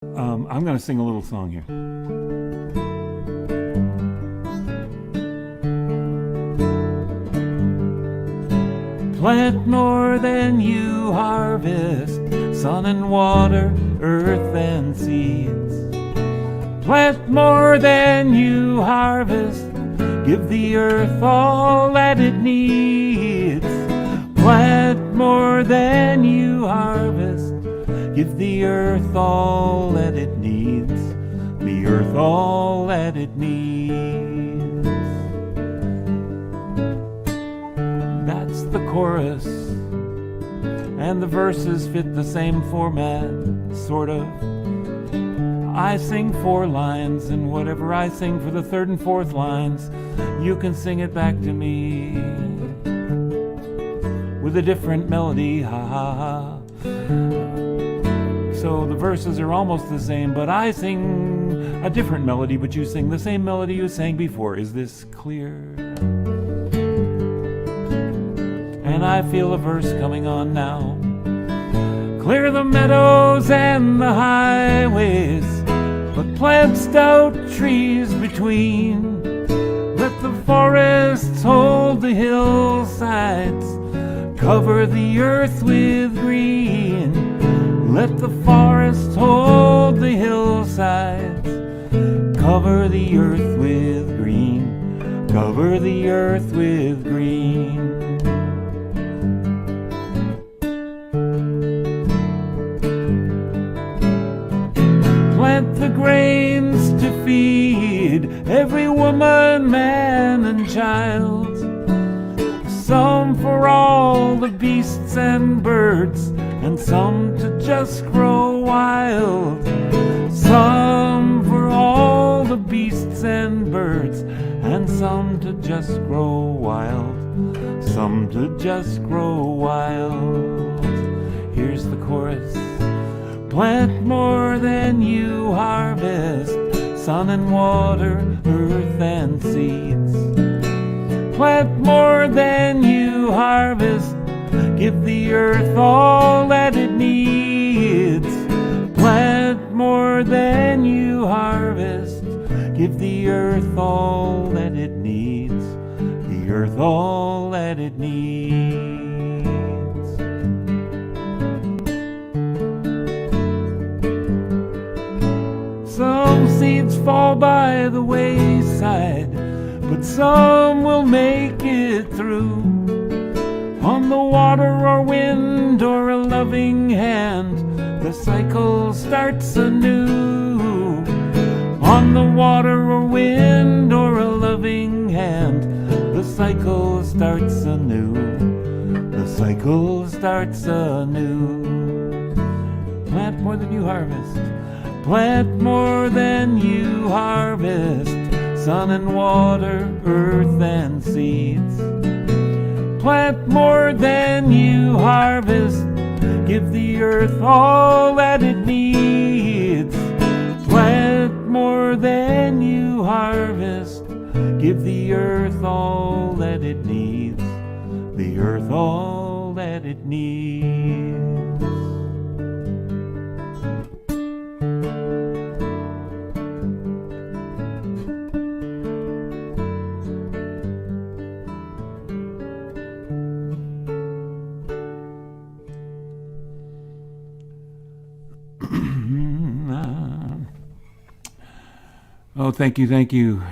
I'm going to sing a little song here. Plant more than you harvest, sun and water, earth and seeds. Plant more than you harvest, give the earth all that it needs. Plant more than you harvest, give the earth all that it needs. The earth all that it needs. That's the chorus, and the verses fit the same format, sort of. I sing 4 lines, and whatever I sing for the 3rd and 4th lines, you can sing it back to me with a different melody, ha ha ha. So the verses are almost the same, but I sing a different melody, but you sing the same melody you sang before. Is this clear? And I feel a verse coming on now. Clear the meadows and the highways, but plant stout trees between. Let the forests hold the hillsides, cover the earth with green. Let the forests hold the hillsides, cover the earth with green. Cover the earth with green. Plant the grains to feed every woman, man, and child. Some for all the beasts and birds, and some to just grow wild. Some for all the beasts and birds, and some to just grow wild. Some to just grow wild. Here's the chorus. Plant more than you harvest, sun and water, earth and seeds. Plant more than you harvest, give the earth all that it needs. Plant more than you harvest, give the earth all that it needs. The earth all that it needs. Some seeds fall by the wayside, but some will make it through. On the water or wind or a loving hand, the cycle starts anew. On the water or wind or a loving hand, the cycle starts anew. The cycle starts anew. Plant more than you harvest. Plant more than you harvest, sun and water, earth and seeds. Plant more than you harvest, give the earth all that it needs. Plant more than you harvest, give the earth all that it needs. The earth all that it needs. Oh, thank you, thank you.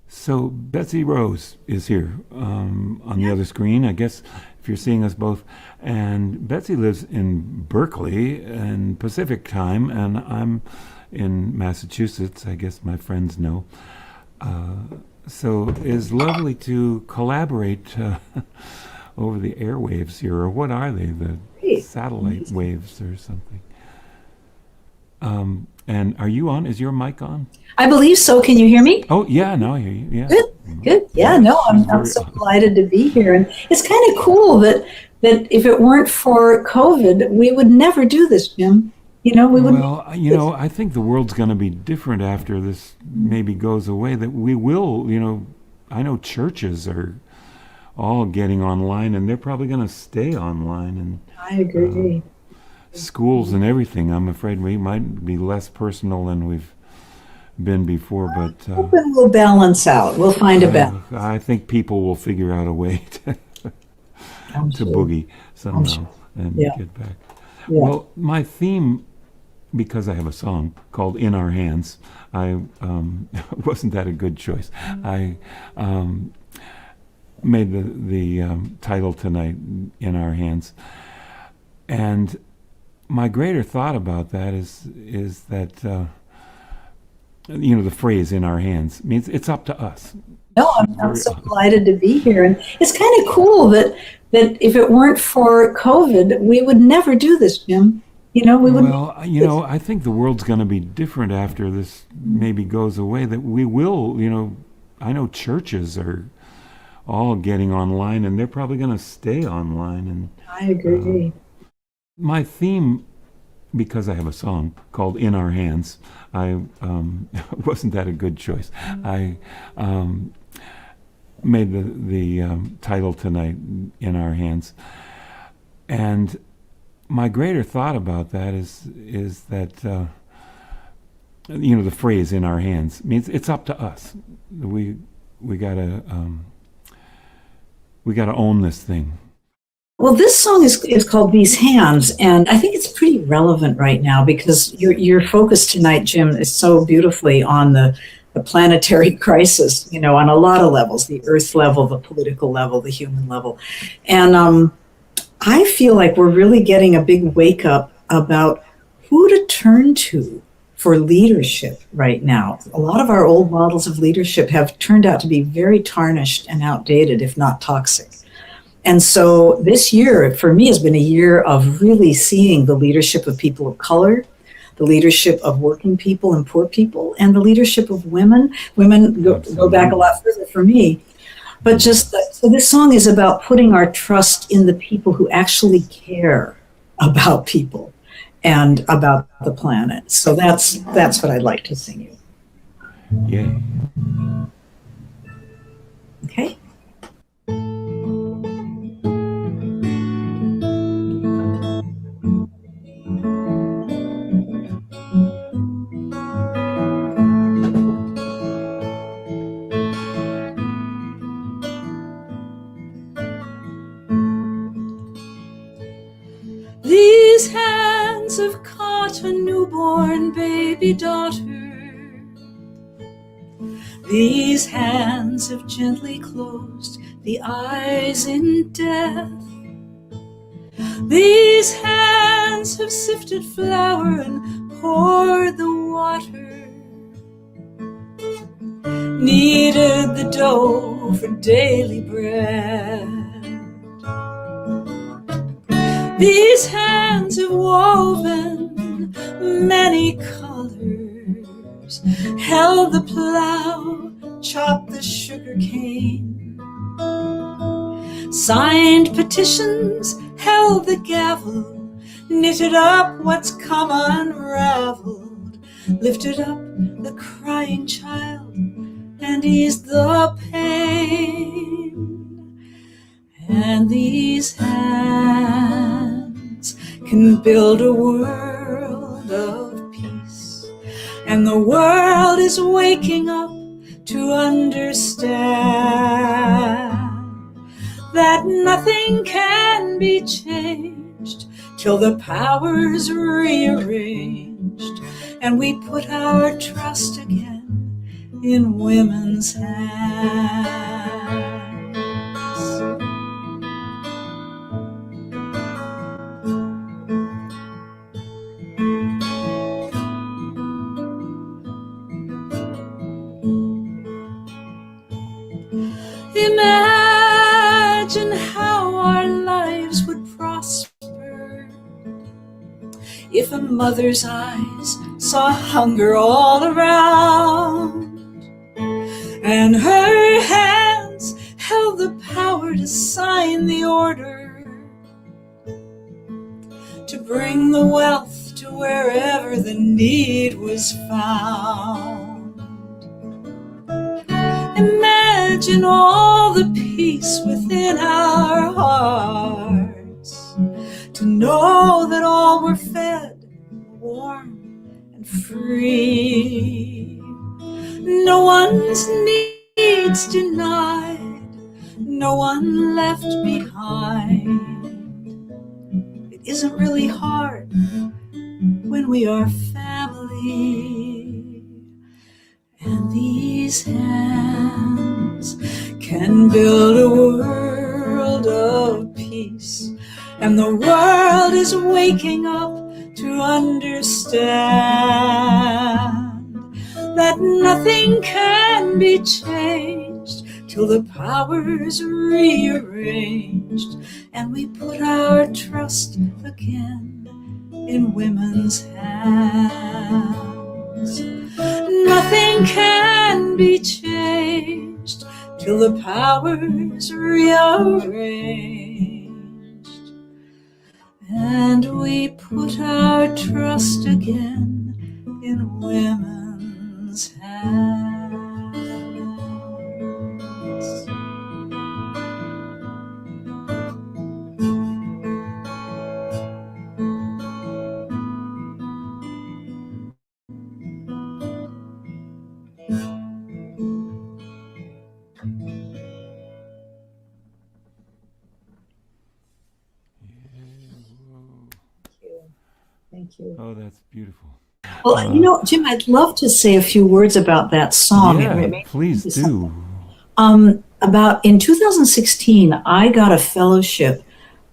So Betsy Rose is here on the other screen, I guess, if you're seeing us both. And Betsy lives in Berkeley in Pacific time, and I'm in Massachusetts, I guess my friends know. So it's lovely to collaborate over the airwaves here, or what are they? The satellite waves or something. And are you on? Is your mic on? I believe so. Can you hear me? Oh, yeah, now I hear you. Yeah. Good. Yeah, no, I'm so delighted to be here. And it's kind of cool that if it weren't for COVID, we would never do this, Jim. We wouldn't. Well, I think the world's going to be different after this maybe goes away, that we will, I know churches are all getting online, and they're probably going to stay online. And I agree. schools and everything, I'm afraid we might be less personal than we've been before, but Hoping we'll balance out. We'll find a balance. I think people will figure out a way to boogie somehow and get back. Yeah. Well, my theme, because I have a song called "In Our Hands," I wasn't that a good choice? I made the title tonight "In Our Hands," and my greater thought about that is that the phrase "in our hands" means it's up to us. No, I'm so delighted to be here, and it's kind of cool that if it weren't for COVID, we would never do this, Jim. We would. Well, I think the world's going to be different after this maybe goes away. That we will, I know churches are all getting online, and they're probably going to stay online. And I agree. My theme, because I have a song called "In Our Hands," I wasn't that a good choice? I made the title tonight "In Our Hands," and my greater thought about that is that the phrase "in our hands" means it's up to us. We gotta own this thing. Well, this song is called "These Hands," and I think it's pretty relevant right now because your focus tonight, Jim, is so beautifully on the planetary crisis, on a lot of levels, the earth level, the political level, the human level. And I feel like we're really getting a big wake up about who to turn to for leadership right now. A lot of our old models of leadership have turned out to be very tarnished and outdated, if not toxic. And so this year, for me, has been a year of really seeing the leadership of people of color, the leadership of working people and poor people, and the leadership of women. Women go back a lot further for me. But so this song is about putting our trust in the people who actually care about people and about the planet. So that's what I'd like to sing you. Yay. Okay. These hands have caught a newborn baby daughter. These hands have gently closed the eyes in death. These hands have sifted flour and poured the water, kneaded the dough for daily bread. These hands have woven many colors, held the plow, chopped the sugar cane, signed petitions, held the gavel, knitted up what's come unraveled, lifted up the crying child and eased the pain. And these hands can build a world of peace, and the world is waking up to understand that nothing can be changed till the power's rearranged and we put our trust again in women's hands. Imagine how our lives would prosper if a mother's eyes saw hunger all around, and her hands held the power to sign the order to bring the wealth to wherever the need was found. Imagine all the peace within our hearts to know that all were fed, warm and free. No one's needs denied, no one left behind. It isn't really hard when we are family. And these hands can build a world of peace. And the world is waking up to understand that nothing can be changed till the power's rearranged and we put our trust again in women's hands. Nothing can be changed till the power's rearranged and we put our trust again in women's hands. Thank you. Oh, that's beautiful. Well, Jim, I'd love to say a few words about that song. Yeah, please do. About in 2016, I got a fellowship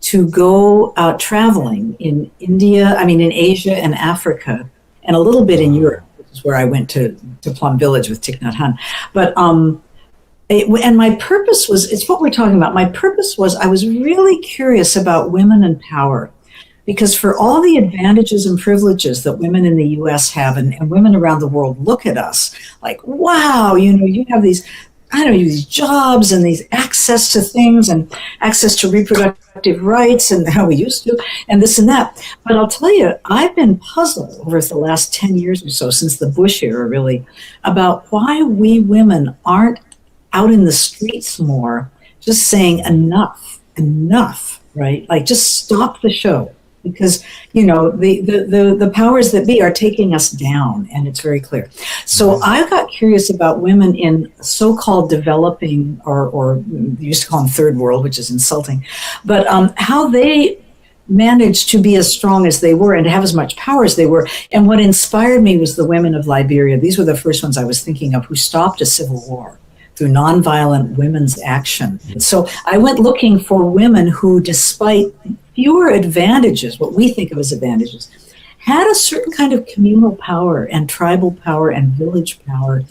to go out traveling in Asia and Africa, and a little bit in Europe, which is where I went to Plum Village with Thich Nhat Hanh. But and my purpose was, it's what we're talking about. My purpose was, I was really curious about women and power. Because for all the advantages and privileges that women in the U.S. have, and women around the world look at us like, wow, you have these, these jobs and these access to things and access to reproductive rights and how we used to, and this and that. But I'll tell you, I've been puzzled over the last 10 years or so, since the Bush era really, about why we women aren't out in the streets more, just saying enough, right? Like, just stop the show. Because, the powers that be are taking us down, and it's very clear. So I got curious about women in so-called developing, or we used to call them third world, which is insulting, but how they managed to be as strong as they were and to have as much power as they were. And what inspired me was the women of Liberia. These were the first ones I was thinking of who stopped a civil war through nonviolent women's action. So I went looking for women who, despite fewer advantages, what we think of as advantages, had a certain kind of communal power and tribal power and village power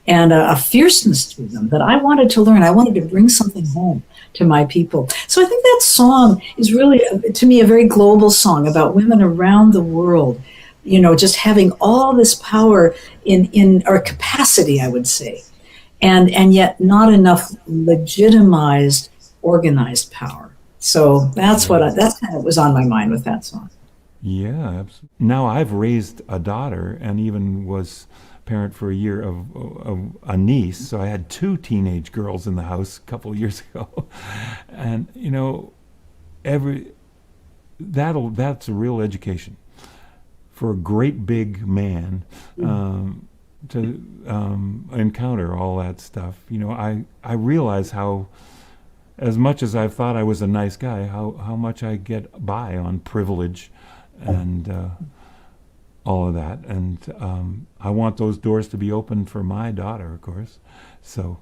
and a fierceness to them that I wanted to learn. I wanted to bring something home to my people. So I think that song is really, to me, a very global song about women around the world, just having all this power in our capacity, I would say, and yet not enough legitimized, organized power. So that's that's kind of was on my mind with that song. Yeah, absolutely. Now I've raised a daughter and even was parent for a year of a niece. So I had 2 teenage girls in the house a couple of years ago, and that's a real education for a great big man to encounter all that stuff. I realize how, as much as I've thought I was a nice guy, how much I get by on privilege and all of that. And I want those doors to be open for my daughter, of course. So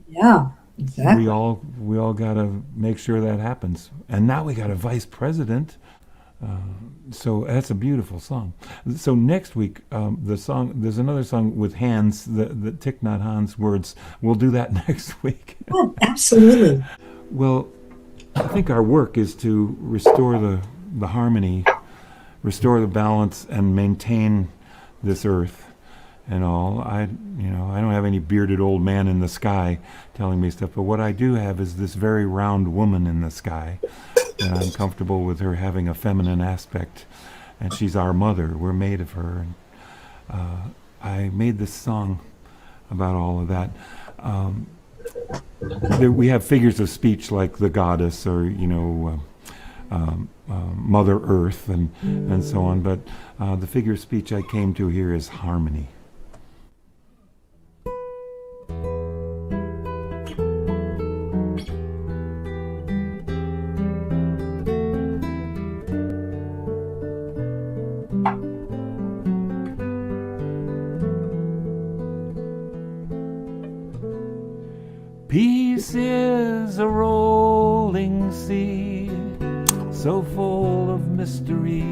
yeah, exactly. we all got to make sure that happens. And now we got a vice president. So that's a beautiful song. So next week, there's another song with hands, the Thich Nhat Hanh's words. We'll do that next week. Oh, absolutely. Well, I think our work is to restore the harmony, restore the balance, and maintain this earth and all. I don't have any bearded old man in the sky telling me stuff, but what I do have is this very round woman in the sky. And I'm comfortable with her having a feminine aspect, and she's our mother. We're made of her. And I made this song about all of that. We have figures of speech like the goddess, or Mother Earth and so on. But the figure of speech I came to here is harmony. Peace is a rolling sea, so full of mystery.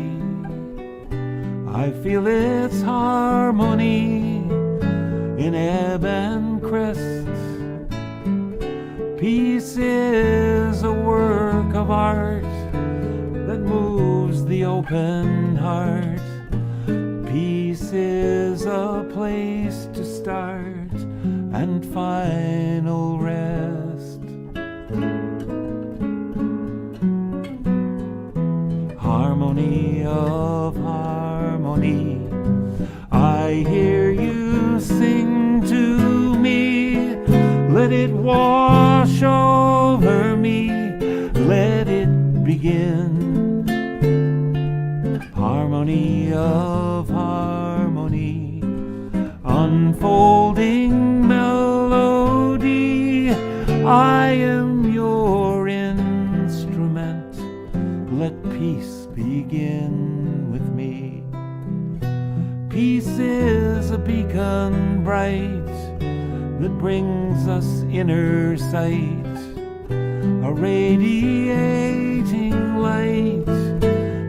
I feel its harmony in ebb and crest. Peace is a work of art that moves the open heart. Peace is a place to start and final rest. Harmony of harmony, I hear you sing to me. Let it wash over me, let it begin. Harmony of harmony, unfolding melody. I am your instrument, let peace begin with me. Peace is a beacon bright that brings us inner sight, a radiating light,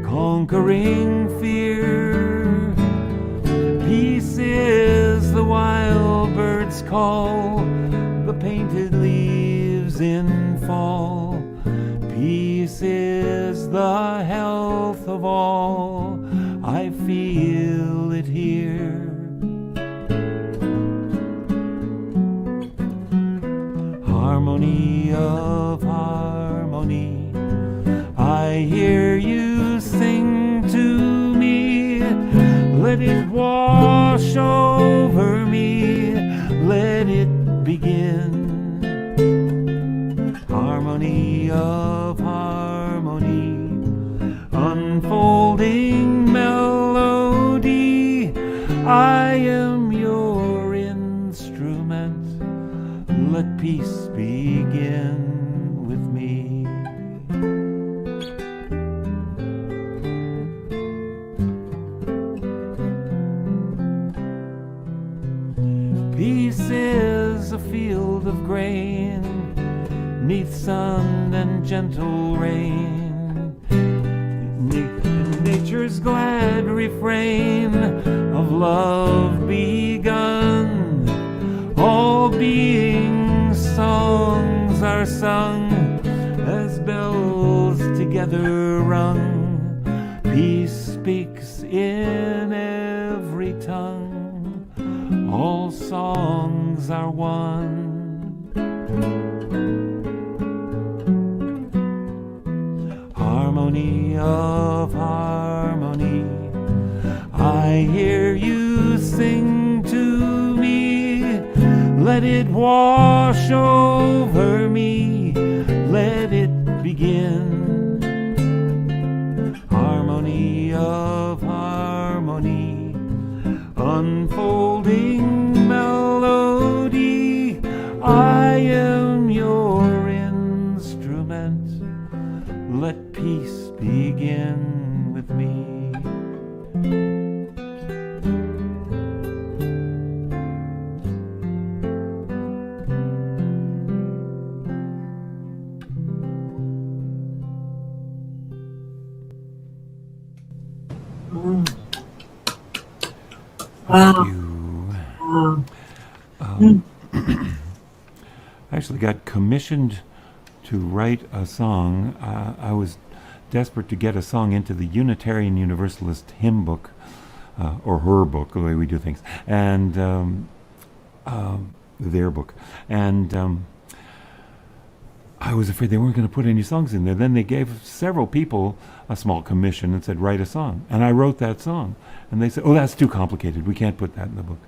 conquering fear. Peace is the wild bird's call, the painted leaves in fall. Peace is the health of all, I feel it here. Harmony of harmony, I hear you sing to me. Let it wash over me, let it begin. Harmony of harmony, unfolding melody. I am your instrument, let peace begin with me. Peace is a field of grain, neath sun and gentle rain. Nature's glad refrain of love begun. All beings' songs are sung as bells together rung. Peace speaks in every tongue, all songs are one. Harmony of harmony, I hear you sing to me. Let it wash over me, let it begin. Harmony of harmony, unfolding melody. I am your instrument, let peace begin with me. Wow. Thank you. Wow. I actually got commissioned to write a song. I was desperate to get a song into the Unitarian Universalist hymn book, or her book, the way we do things, and their book. And I was afraid they weren't going to put any songs in there. Then they gave several people a small commission and said, write a song. And I wrote that song. And they said, oh, that's too complicated. We can't put that in the book.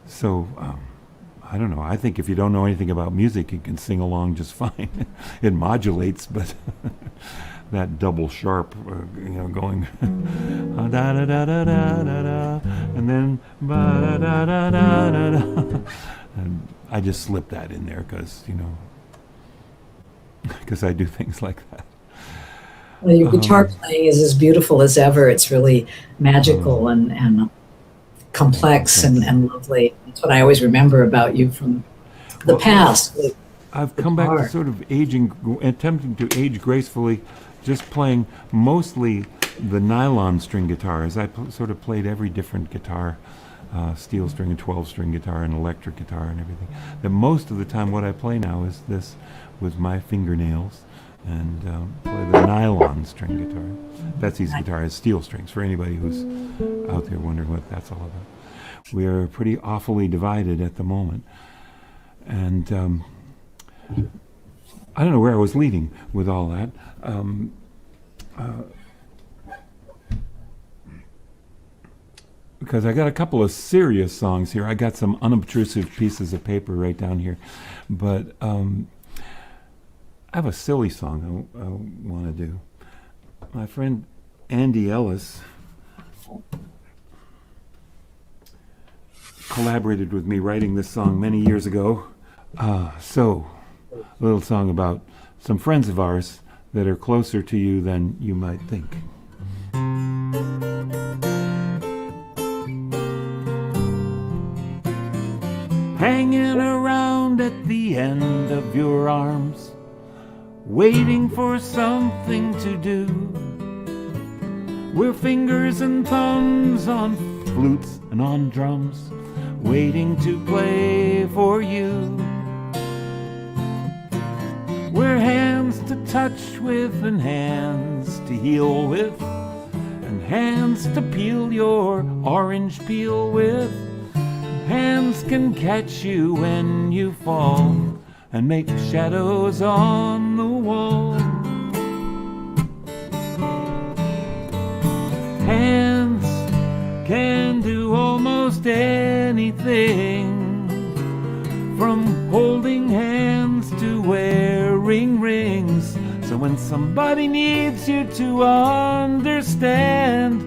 So, I don't know. I think if you don't know anything about music, you can sing along just fine. It modulates, but that double sharp, going da da da da da da da, and then ba da da da da da da. And I just slip that in there because I do things like that. Well, your guitar playing is as beautiful as ever. It's really magical and complex and lovely. That's what I always remember about you from the past. I've come back to sort of attempting to age gracefully, just playing mostly the nylon string guitars. I sort of played every different guitar, steel string and 12-string guitar and electric guitar and everything. That most of the time what I play now is this with my fingernails and play the nylon string guitar. Betsy's guitar has steel strings, for anybody who's out there wondering what that's all about. We are pretty awfully divided at the moment. And I don't know where I was leading with all that. Because I got a couple of serious songs here. I got some unobtrusive pieces of paper right down here. But I have a silly song I want to do. My friend Andy Ellis collaborated with me writing this song many years ago. So, a little song about some friends of ours that are closer to you than you might think. Hanging around at the end of your arms, waiting for something to do. We're fingers and thumbs on flutes and on drums, waiting to play for you. We're hands to touch with and hands to heal with, and hands to peel your orange peel with. Hands can catch you when you fall and make shadows on the wall. Hands can do almost anything, from holding hands to wearing rings. So when somebody needs you to understand,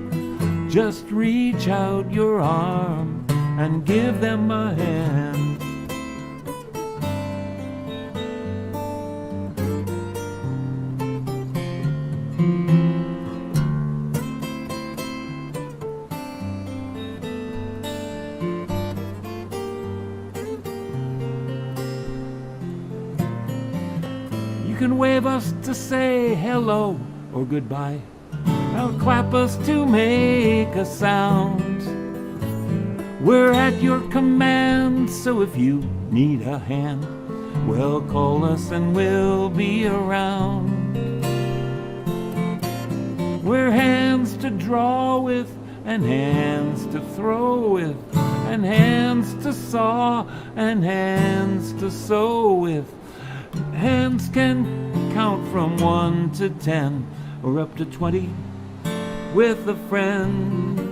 just reach out your arm and give them a hand. You can wave us to say hello or goodbye, or clap us to make a sound. We're at your command, so if you need a hand, well, call us and we'll be around. We're hands to draw with, and hands to throw with, and hands to saw, and hands to sew with. Hands can count from 1 to 10, or up to 20 with a friend.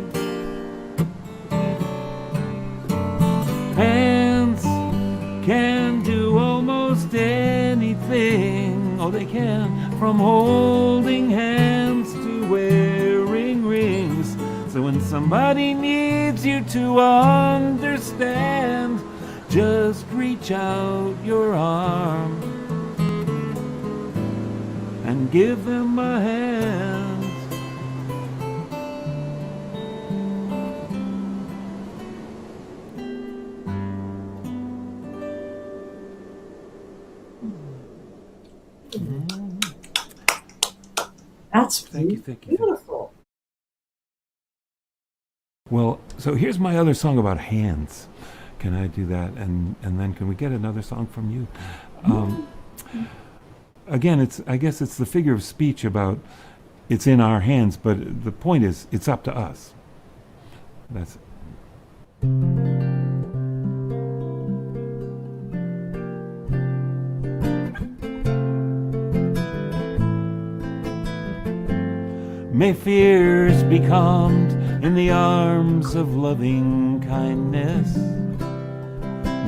Hands can do almost anything, oh they can, from holding hands to wearing rings. So when somebody needs you to understand, just reach out your arm and give them a hand. That's Thank you. beautiful. Well, so here's my other song about hands. Can I do that? And then can we get another song from you? Again, I guess it's the figure of speech about it's in our hands, but the point is it's up to us. That's it. May fears be calmed in the arms of loving kindness.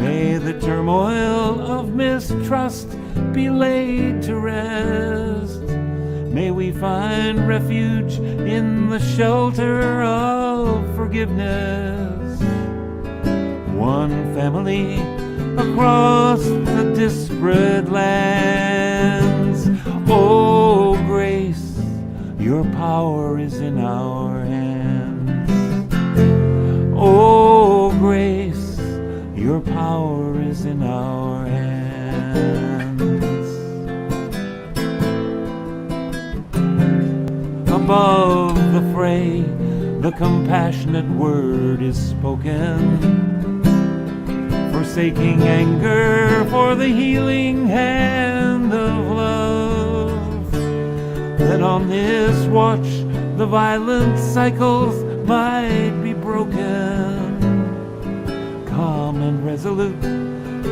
May the turmoil of mistrust be laid to rest. May we find refuge in the shelter of forgiveness. One family across the disparate lands. Oh, grace, your power is in our hands. Oh, grace, your power is in our hands. Above the fray, the compassionate word is spoken, forsaking anger for the healing hand of love. That on this watch the violent cycles might be broken. Calm and resolute,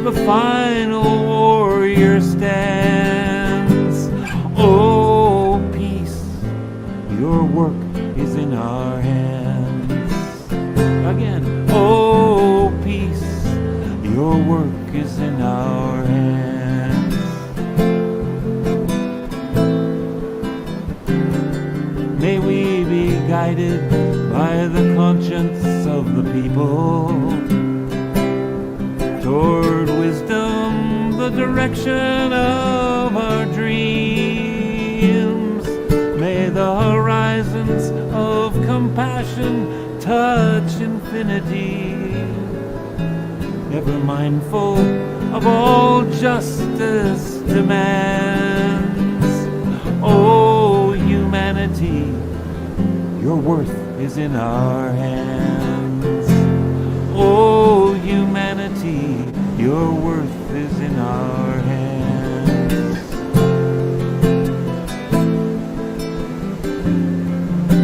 the final warrior stands. Oh, peace, your work is in our hands. Again, oh, peace, your work is in our hands. May we be guided by the conscience of the people toward wisdom, the direction of our dreams. May the horizons of compassion touch infinity, ever mindful of all justice demands. Oh, humanity, your worth is in our hands. Oh, humanity, your worth is in our hands.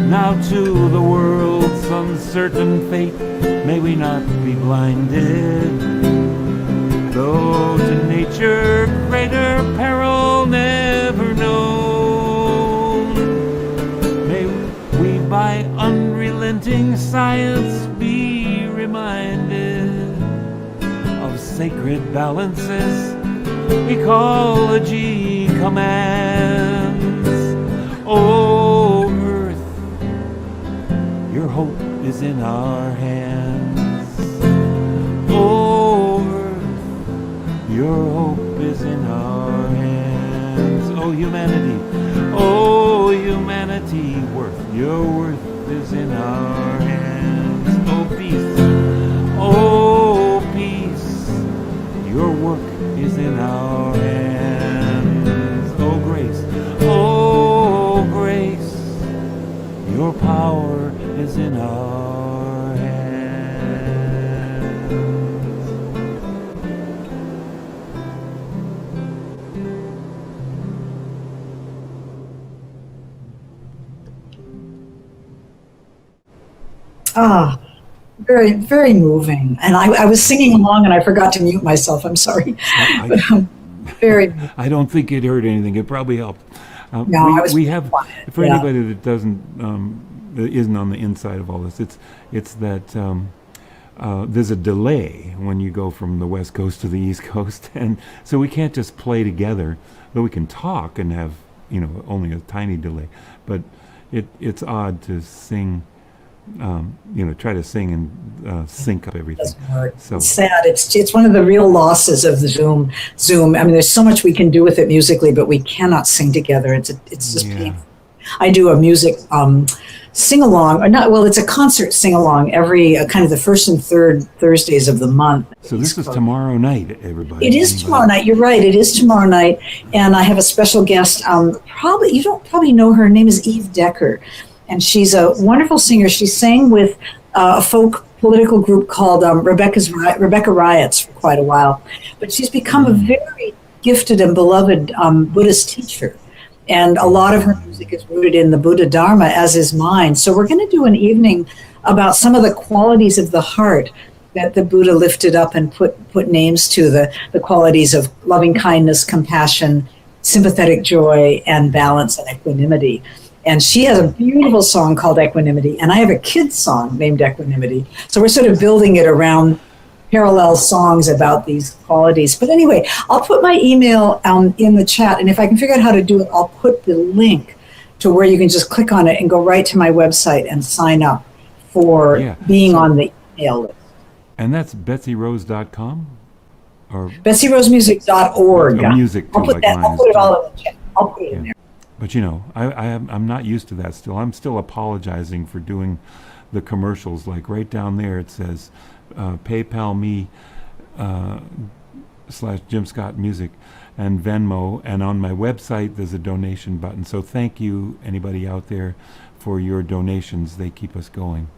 Now to the world's uncertain fate, may we not be blinded, though to nature greater peril never known. May we by unrelenting science be reminded of sacred balances ecology commands. Oh, earth, your hope is in our hands. Oh, earth, your hope is in our hands. Oh, humanity, your worth is in our hands. Oh, peace, your work is in our hands. Oh, grace, your power is in our hands. Ah, very, very moving. And I was singing along and I forgot to mute myself. I'm sorry. But, very. I don't think it hurt anything. It probably helped. No, we have, quiet. for Yeah. anybody that that isn't on the inside of all this, it's that there's a delay when you go from the West Coast to the East Coast, and so we can't just play together, but we can talk and have only a tiny delay. But it's odd to sing. Try to sing and sync up everything. Doesn't work. So It's sad. It's one of the real losses of the Zoom. I mean, there's so much we can do with it musically, but we cannot sing together. It's just painful. I do a music sing along, or not. Well, it's a concert sing along every kind of the first and third Thursdays of the month. So this is tomorrow night, everybody. It is tomorrow night. You're right. It is tomorrow night, and I have a special guest. You don't probably know her. Her name is Eve Decker. And she's a wonderful singer. She sang with a folk political group called Rebecca Riots for quite a while. But she's become a very gifted and beloved Buddhist teacher. And a lot of her music is rooted in the Buddha Dharma, as is mine. So we're going to do an evening about some of the qualities of the heart that the Buddha lifted up and put names to, the qualities of loving kindness, compassion, sympathetic joy, and balance and equanimity. And she has a beautiful song called Equanimity, and I have a kid's song named Equanimity. So we're sort of building it around parallel songs about these qualities. But anyway, I'll put my email in the chat, and if I can figure out how to do it, I'll put the link to where you can just click on it and go right to my website and sign up for being on the email list. And that's betsyrose.com? Or BetsyRoseMusic.org. music too, I'll put like that. mine I'll is put it too. all in the chat. I'll put it in there. But you know, I'm not used to that still. I'm still apologizing for doing the commercials. Like right down there it says PayPal me / Jim Scott Music and Venmo, and on my website there's a donation button. So thank you, anybody out there, for your donations. They keep us going.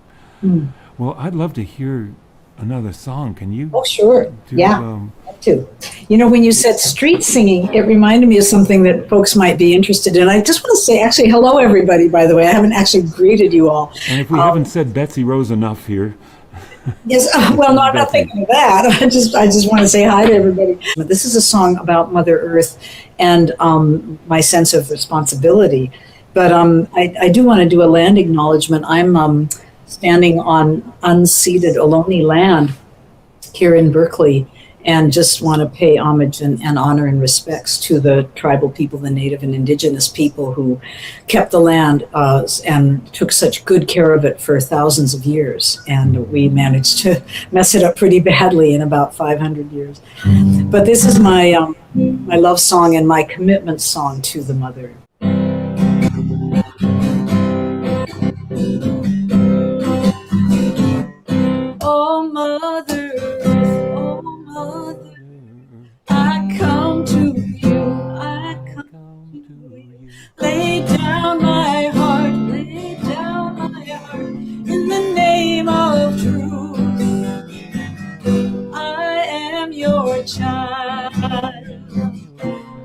Well, I'd love to hear another song. Can you? Oh, sure. Do, Yeah. Too. You know, when you said street singing, it reminded me of something that folks might be interested in. I just want to say, actually, hello, everybody, by the way. I haven't actually greeted you all. And if we haven't said Betsy Rose enough here. Yes, well, no, I'm not thinking of that. I just want to say hi to everybody. This is a song about Mother Earth and my sense of responsibility. But I do want to do a land acknowledgement. I'm standing on unceded Ohlone land here in Berkeley, and just want to pay homage and honor and respects to the tribal people, the Native and Indigenous people who kept the land and took such good care of it for thousands of years. And we managed to mess it up pretty badly in about 500 years. But this is my my love song and my commitment song to the mother. Oh, Mother, oh, Mother, I come to you, I come to you. Lay down my heart, lay down my heart, in the name of truth. I am your child,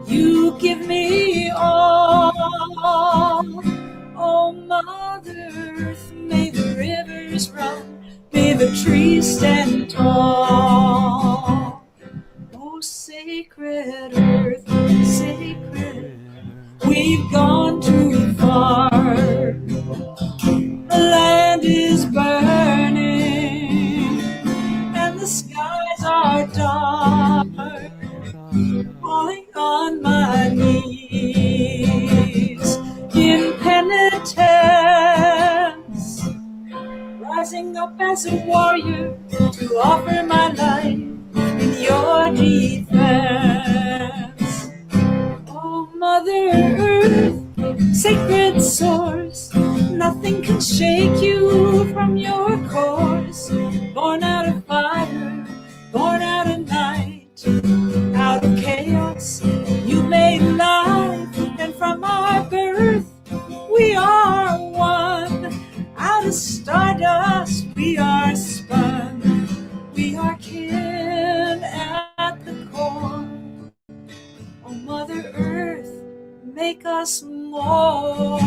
you give me all. Oh, Mother Earth, may the rivers run, may the trees stand tall. Oh, sacred earth, sacred, we've gone too far. The land is burning and the skies are dark. Falling on my knees in penitence, rising up as a warrior to offer my life in your defense. Oh, Mother Earth, sacred source, nothing can shake you from your course. Born out of fire, born out of night, out of chaos, you made life, and from our birth we are one. Out of stardust we are spun, we are kin at the core. Oh, Mother Earth, make us more.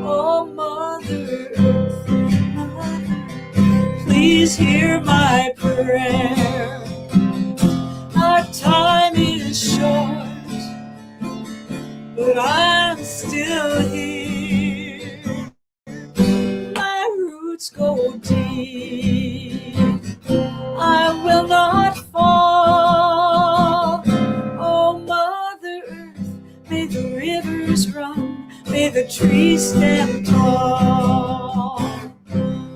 Oh, Mother Earth, Mother, please hear my prayer. Our time is short, but I'm still here. My roots go deep, I will not fall. Oh, Mother Earth, may the rivers run, may the trees stand tall.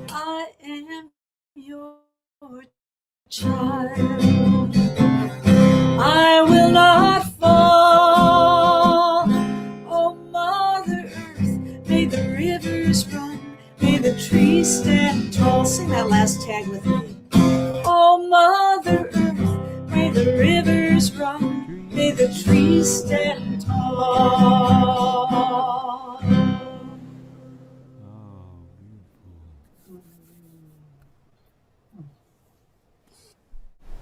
I am your child, I will not fall. Oh, Mother Earth, may the rivers run, may the trees stand tall. Sing that last tag with me. Oh, Mother Earth, may the rivers run, may the trees stand tall.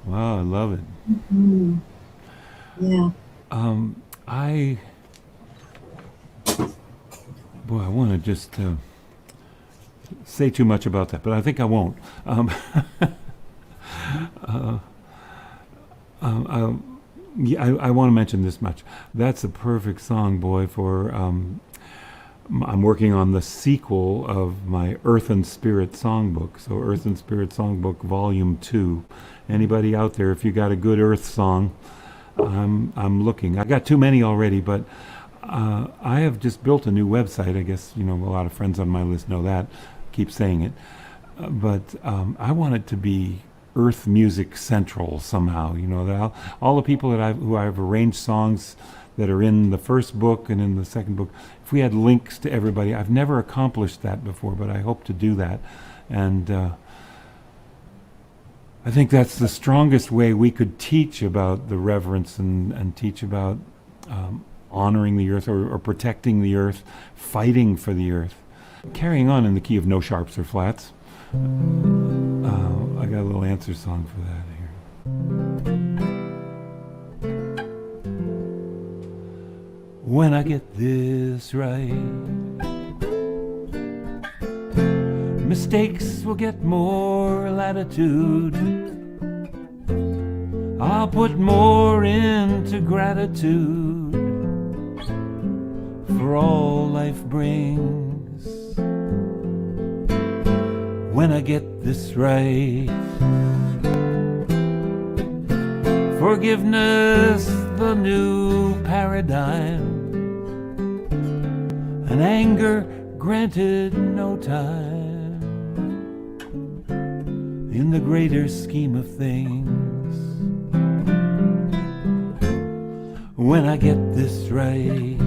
Wow, I love it. Mm-hmm. Yeah. I want to just say too much about that, but I think I won't. I want to mention this much. That's a perfect song, boy, for I'm working on the sequel of my Earth and Spirit songbook. So Earth and Spirit songbook volume 2. Anybody out there, if you got a good Earth song, I'm looking. I got too many already, but I have just built a new website. I guess, a lot of friends on my list know that. Keep saying it. But I want it to be Earth Music Central somehow. That all the people who I've arranged songs that are in the first book and in the second book, if we had links to everybody. I've never accomplished that before, but I hope to do that. And I think that's the strongest way we could teach about the reverence and teach about honoring the earth or protecting the earth, fighting for the earth. Carrying on in the key of no sharps or flats. I got a little answer song for that here. When I get this right, mistakes will get more latitude. I'll put more into gratitude for all life brings. When I get this right, forgiveness, the new paradigm, and anger granted no time in the greater scheme of things. When I get this right,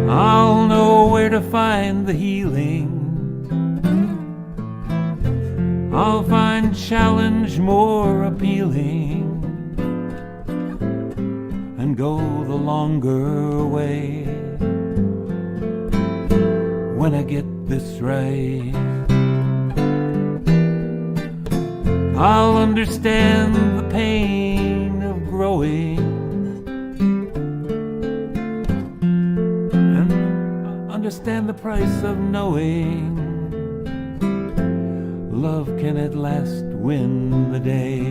I'll know where to find the healing. I'll find challenge more appealing and go the longer way. When I get this right, I'll understand the pain of growing and understand the price of knowing love can at last win the day.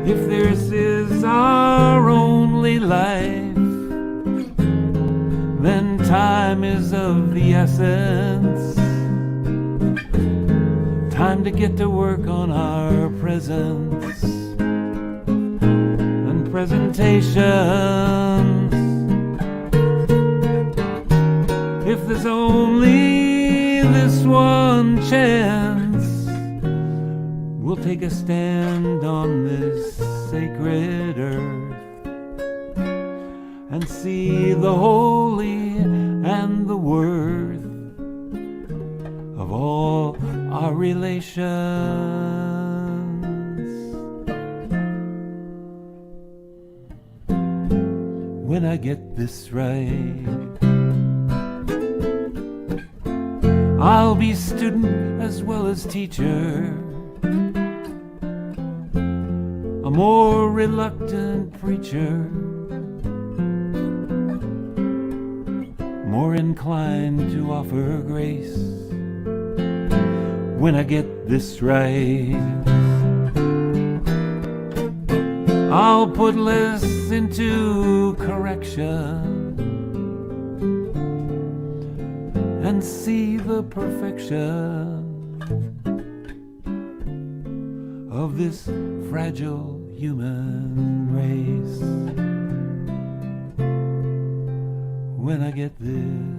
If this is our only life, then time is of the essence. Time to get to work on our presence and presentations. If there's only this one chance, we'll take a stand on this sacred earth and see the holy and the worth of all our relations. When I get this right, I'll be student as well as teacher, a more reluctant preacher, more inclined to offer grace. When I get this right, I'll put less into correction and see the perfection of this fragile human race. When I get this.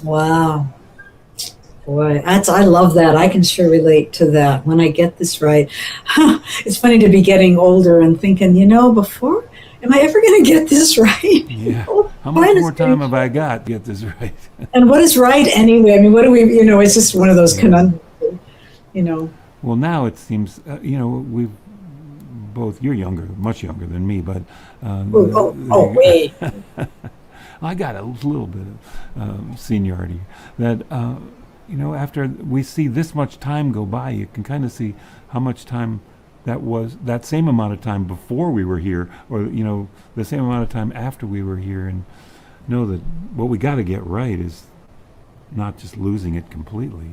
Wow. Boy, I love that. I can sure relate to that. When I get this right. It's funny to be getting older and thinking, before, am I ever going to get this right? Yeah. How much more time have I got to get this right? And what is right anyway? I mean, what do we, it's just one of those conundrums, Well, now it seems, we've both, you're younger, much younger than me, but... wait. I got a little bit of seniority. That, after we see this much time go by, you can kind of see how much time that was, that same amount of time before we were here, or, the same amount of time after we were here, and know that what we got to get right is not just losing it completely.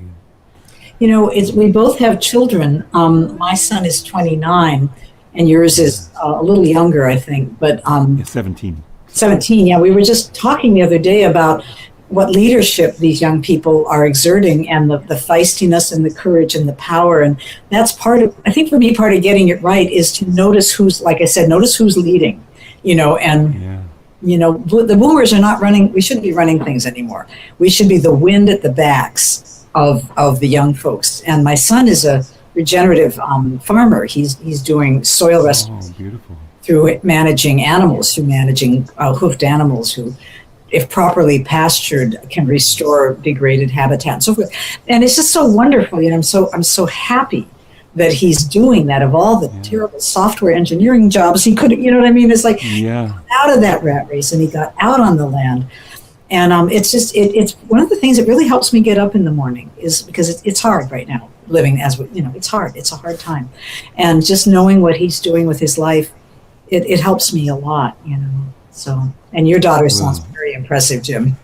We both have children. My son is 29, and yours is a little younger, I think, but... 17. 17, yeah. We were just talking the other day about what leadership these young people are exerting, and the feistiness and the courage and the power. And that's part of, I think for me, part of getting it right is to notice who's, like I said, notice who's leading, and Yeah. The boomers are not running. We shouldn't be running things anymore. We should be the wind at the backs of the young folks. And my son is a regenerative farmer. He's doing soil restoration Beautiful. through managing animals, through managing hoofed animals who, if properly pastured, can restore degraded habitat and so forth. And it's just so wonderful. I'm so happy that he's doing that. Of all the terrible software engineering jobs he could, you know what I mean? It's like out of that rat race, and he got out on the land. And it's just it's one of the things that really helps me get up in the morning, is because it's hard right now living as it's hard. It's a hard time, and just knowing what he's doing with his life, it helps me a lot. So, and your daughter sounds very impressive, Jim.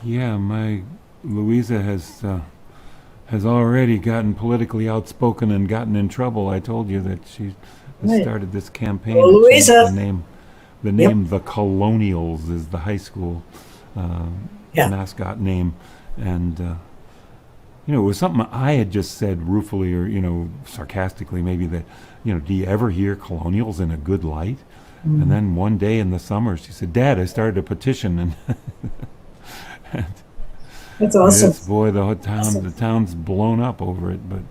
Yeah, my Louisa has already gotten politically outspoken and gotten in trouble. I told you that she has started this campaign. Oh, Louisa. The name The Colonials is the high school mascot name. And, it was something I had just said ruefully or, sarcastically maybe that, do you ever hear colonials in a good light? Mm. And then one day in the summer she said, Dad, I started a petition. And that's awesome. Yes, boy, the town's blown up over it. But,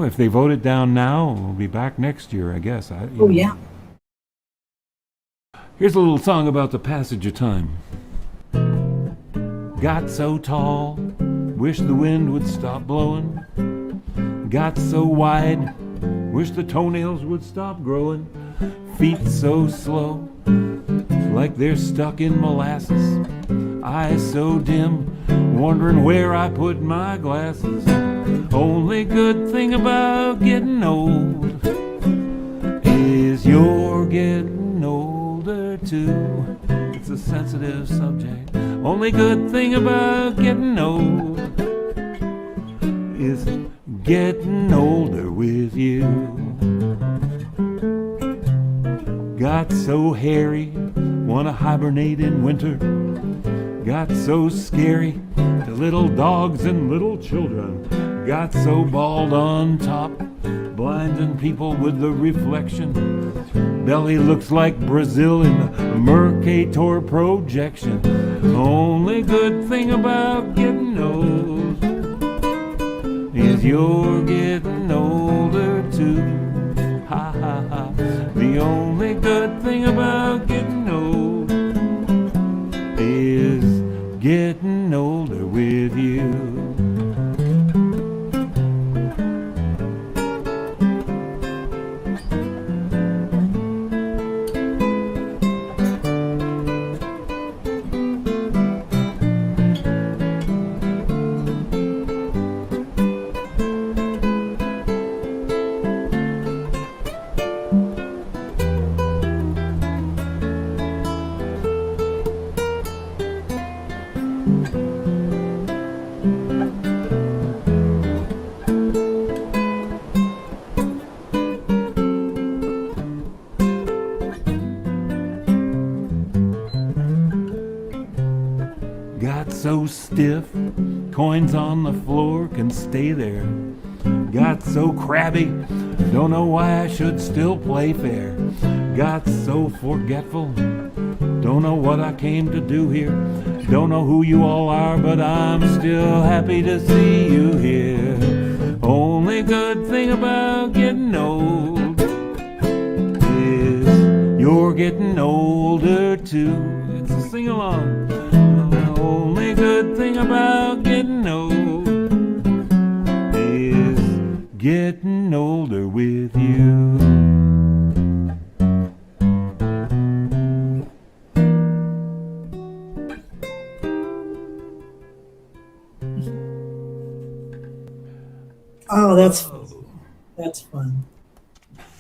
if they vote it down now, we'll be back next year, I guess. Yeah. Here's a little song about the passage of time. Got so tall, wish the wind would stop blowing. Got so wide, wish the toenails would stop growing. Feet so slow, like they're stuck in molasses. Eyes so dim, wondering where I put my glasses. Only good thing about getting old is you're getting older too. It's a sensitive subject. Only good thing about getting old is getting older with you. Got so hairy, wanna hibernate in winter. Got so scary to little dogs and little children. Got so bald on top, blinding people with the reflection. Belly looks like Brazil in the Mercator projection. Only good thing about getting old is you're getting older too. Ha ha ha. The only good thing about getting old is getting older with you. Got so stiff, coins on the floor can stay there. Got so crabby, don't know why I should still play fair. Got so forgetful, don't know what I came to do here. Don't know who you all are, but I'm still happy to see you here. Only good thing about getting old is you're getting older too. It's a sing-along. Only good thing about getting old is getting older with you. Oh, that's fun.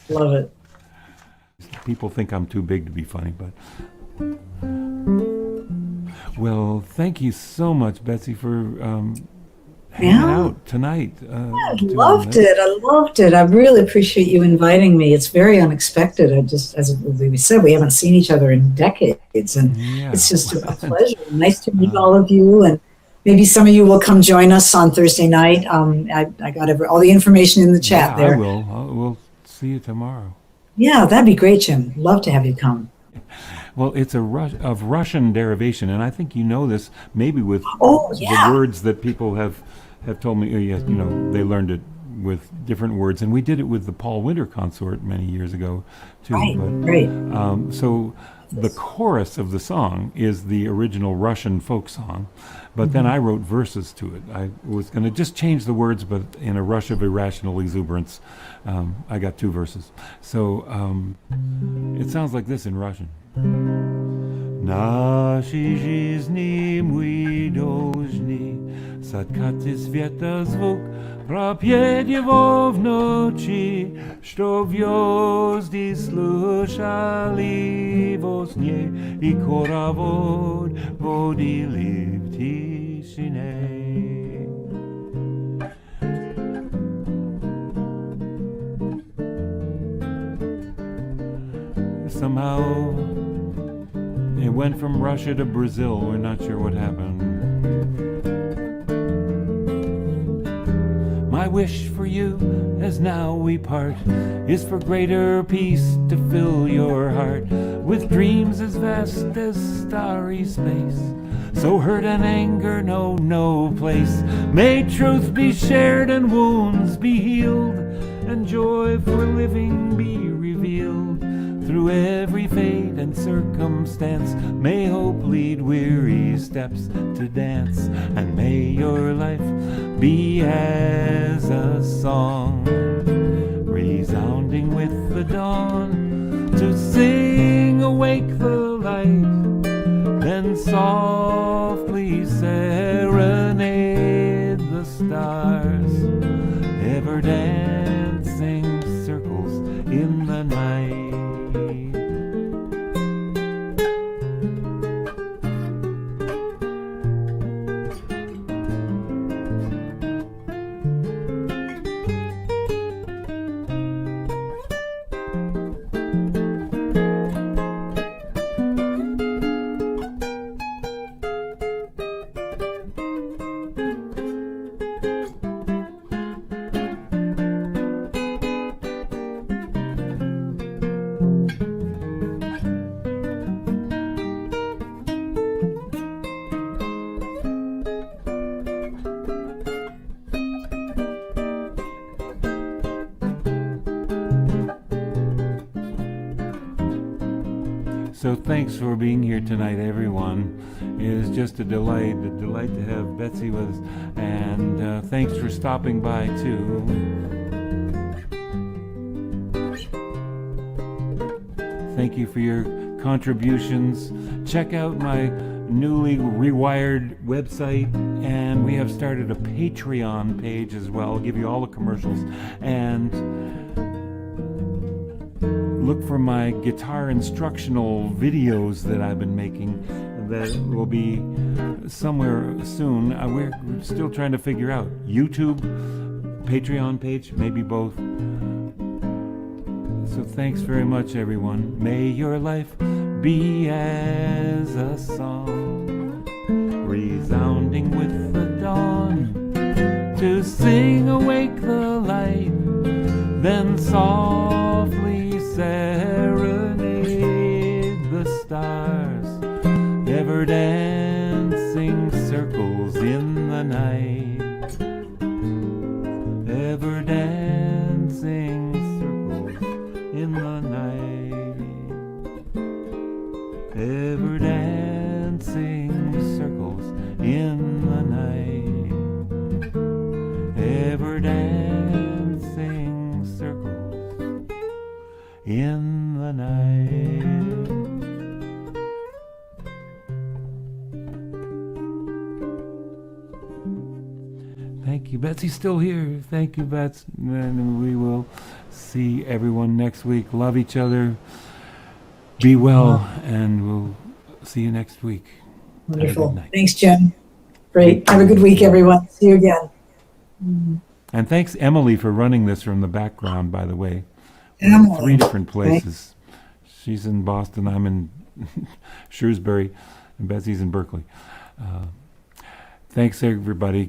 Love it. People think I'm too big to be funny, but... Well, thank you so much, Betsy, for hanging Yeah. out tonight. I doing loved this. it. I loved it. I really appreciate you inviting me. It's very unexpected. I just, as we said, we haven't seen each other in decades, and Yeah. it's just a pleasure. Nice to meet all of you, and maybe some of you will come join us on Thursday night. I got all the information in the chat Yeah, there. I will. We'll see you tomorrow. Yeah, that'd be great, Jim. Love to have you come. Well, it's of Russian derivation, and I think you know this maybe with Oh, yeah. the words that people have told me. Yes, they learned it with different words, and we did it with the Paul Winter Consort many years ago too. Right, But, right. so the chorus of the song is the original Russian folk song, but then I wrote verses to it. I was going to just change the words, but in a rush of irrational exuberance, I got 2 verses. So it sounds like this in Russian. Наши жизни мы должны соткать из света звук, пропеть его в ночи, что звезды слушали во сне и хоровод водили в тишине. Somehow it went from Russia to Brazil. We're not sure what happened. My wish for you, as now we part, is for greater peace to fill your heart with dreams as vast as starry space. So hurt and anger know no place. May truth be shared and wounds be healed, and joy for living be revealed. Through every fate and circumstance, may hope lead weary steps to dance, and may your life be as a song, resounding with the dawn, to sing awake the light, then softly serenade the stars, ever dancing circles in the night. So thanks for being here tonight, everyone. It is just a delight to have Betsy with us. And thanks for stopping by, too. Thank you for your contributions. Check out my newly rewired website, and we have started a Patreon page as well. I'll give you all the commercials. And look for my guitar instructional videos that I've been making that will be somewhere soon. We're still trying to figure out YouTube, Patreon page, maybe both. So thanks very much, everyone. May your life be as a song, resounding with the dawn, to sing awake the light, then softly serenade the stars, ever dancing circles in the night, ever dancing circles in the night, ever dancing circles in the night, ever dancing circles in the night. Thank you. Betsy's still here. Thank you, Bets. And we will see everyone next week. Love each other. Be well, and we'll see you next week. Have a good Wonderful. night. Thanks, Jim. Great. Have a good week, everyone. See you again. And thanks, Emily, for running this from the background, by the way. We're in Emily, 3 different places. She's in Boston, I'm in Shrewsbury, and Betsy's in Berkeley. Thanks, everybody.